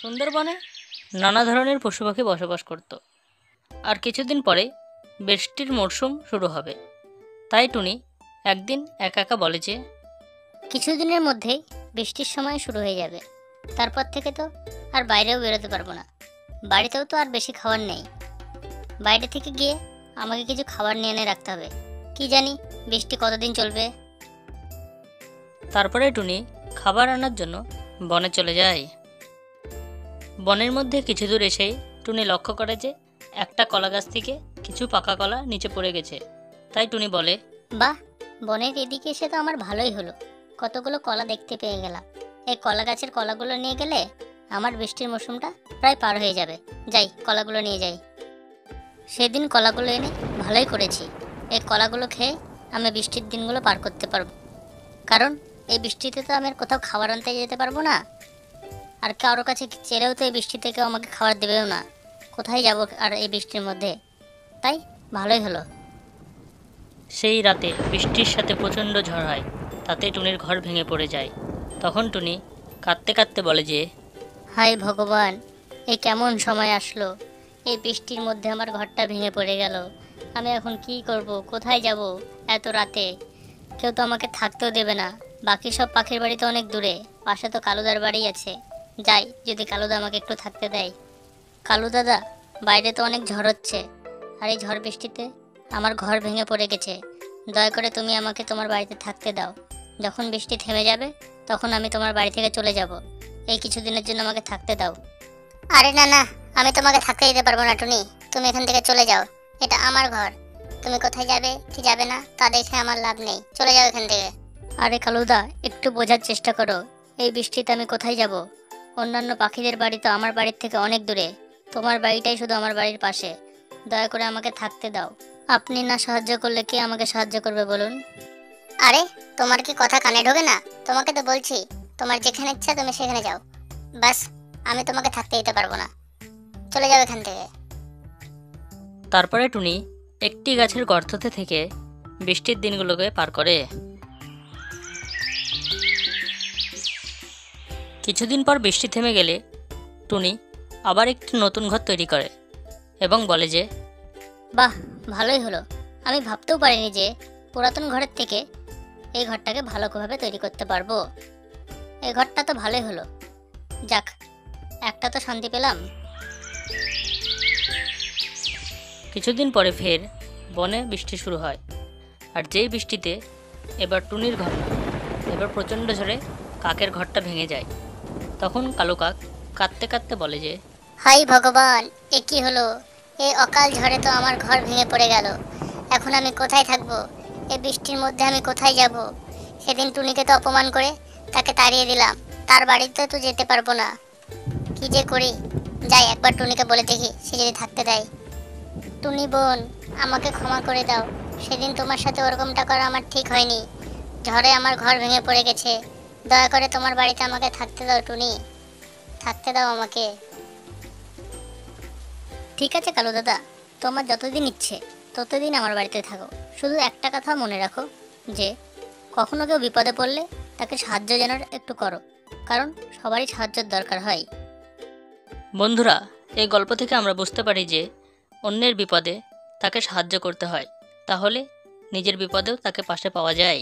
সুন্দরবনে নানা ধরনের পশু পাখি বসবাস করত। আর কিছুদিন পরে বৃষ্টির মরশুম শুরু হবে। তাই টুনি একদিন একা একা বলে যে কিছুদিনের মধ্যেই বৃষ্টির সময় শুরু হয়ে যাবে। তারপর থেকে তো আর বাইরেও বেরোতে পারবো না। বাড়িতেও তো আর বেশি খাবার নেই। বাইরে থেকে গিয়ে আমাকে কিছু খাবার নিয়ে এনে রাখতে হবে। কি জানি বৃষ্টি কতদিন চলবে। তারপরে টুনি খাবার আনার জন্য বনে চলে যায়। বনের মধ্যে কিছু দূর এসেই টুনি লক্ষ্য করে যে একটা কলা গাছ থেকে কিছু পাকা কলা নিচে পড়ে গেছে। তাই টুনি বলে, বাহ, বনের এদিকে এসে তো আমার ভালোই হলো। কতগুলো কলা দেখতে পেয়ে গেলাম। এই কলা গাছের কলাগুলো নিয়ে গেলে আমার বৃষ্টির মৌসুমটা প্রায় পার হয়ে যাবে। যাই, কলাগুলো নিয়ে যাই। সেদিন কলাগুলো এনে ভালোই করেছি। এই কলাগুলো খেয়ে আমি বৃষ্টির দিনগুলো পার করতে পারবো। কারণ এই বৃষ্টিতে তো আমি আর কোথাও খাবার আনতে যেতে পারবো না। আর কারোর কাছে চেলেও তো এই বৃষ্টিতে কেউ আমাকে খাবার দেবেও না। কোথায় যাব আর এই বৃষ্টির মধ্যে? তাই ভালোই হলো। সেই রাতে বৃষ্টির সাথে প্রচণ্ড ঝড় হয়। তাতে টুনির ঘর ভেঙে পড়ে যায়। তখন টুনি কাঁদতে কাঁদতে বলে যে হায় ভগবান, এই কেমন সময় আসলো! এই বৃষ্টির মধ্যে আমার ঘরটা ভেঙে পড়ে গেল। আমি এখন কি করব? কোথায় যাব এত রাতে? কেউ তো আমাকে থাকতেও দেবে না। বাকি সব পাখির বাড়ি তো অনেক দূরে। পাশে তো কালুদার বাড়ি আছে। যাই, যদি কালুদা আমাকে একটু থাকতে দেয়। কালু দাদা, বাইরে তো অনেক ঝড় হচ্ছে। আর এই ঝড় বৃষ্টিতে আমার ঘর ভেঙে পড়ে গেছে। দয়া করে তুমি আমাকে তোমার বাড়িতে থাকতে দাও। যখন বৃষ্টি থেমে যাবে তখন আমি তোমার বাড়ি থেকে চলে যাব। এই কিছুদিনের জন্য আমাকে থাকতে দাও। আরে না না, আমি তোমাকে থাকতে দিতে পারবো না টুনি। তুমি এখান থেকে চলে যাও। এটা আমার ঘর। তুমি কোথায় যাবে কি যাবে না তা দেখে আমার লাভ নেই। চলে যাও এখান থেকে। আরে কালুদা, একটু বোঝার চেষ্টা করো। এই বৃষ্টিতে আমি কোথায় যাব? অন্যান্য পাখিদের বাড়ি তো আমার বাড়ির থেকে অনেক দূরে। তোমার বাড়িটাই শুধু আমার বাড়ির পাশে। দয়া করে আমাকে থাকতে দাও। আপনি না সাহায্য করলে কে আমাকে সাহায্য করবে বলুন? আরে, তোমার কি কথা কানে ঢোকে না? তোমাকে তো বলছি, তোমার যেখানে ইচ্ছা তুমি সেখানে যাও। বাস, আমি তোমাকে থাকতে দিতে পারবো না। চলে যাও এখান থেকে। তারপরে টুনি একটি গাছের গর্ততে থেকে বৃষ্টির দিনগুলোকে পার করে। কিছুদিন পর বৃষ্টি থেমে গেলে টুনি আবার একটি নতুন ঘর তৈরি করে এবং বলে যে বাহ, ভালোই হলো। আমি ভাবতেও পারিনি যে পুরাতন ঘরের থেকে এই ঘরটাকে ভালোভাবে তৈরি করতে পারবো। এই ঘরটা তো ভালোই হলো। যাক, একটা তো শান্তি পেলাম। কিছুদিন পরে ফের বনে বৃষ্টি শুরু হয়। আর যেই বৃষ্টিতে এবার টুনির ঘর না, এবার প্রচণ্ড ঝড়ে কাকের ঘরটা ভেঙে যায়। তখন কালো কাক কাঁদতে কাঁদতে বলে যে হাই ভগবান, এ কি হলো? এই অকাল ঝড়ে তো আমার ঘর ভেঙে পড়ে গেল। এখন আমি কোথায় থাকবো? এই বৃষ্টির মধ্যে আমি কোথায় যাব? সেদিন টুনিকে তো অপমান করে তাকে তাড়িয়ে দিলাম। তার বাড়িতে তো যেতে পারবো না। কি যে করি! যাই, একবার টুনিকে বলে দেখি সে যদি থাকতে দেয়। টুনি বোন, আমাকে ক্ষমা করে দাও। সেদিন তোমার সাথে ওরকমটা করা আমার ঠিক হয়নি। ঝড়ে আমার ঘর ভেঙে পড়ে গেছে। দয়া করে তোমার বাড়িতে আমাকে থাকতে দাও টুনি। থাকতে দাও আমাকে। ঠিক আছে কালু দাদা, তোমার যতদিন ইচ্ছে ততদিন আমার বাড়িতে থাকো। শুধু একটা কথা মনে রাখো যে কখনো কেউ বিপদে পড়লে তাকে সাহায্য যেন একটু করো। কারণ সবারই সাহায্যের দরকার হয়। বন্ধুরা, এই গল্প থেকে আমরা বুঝতে পারি যে অন্যের বিপদে তাকে সাহায্য করতে হয়, তাহলে নিজের বিপদেও তাকে পাশে পাওয়া যায়।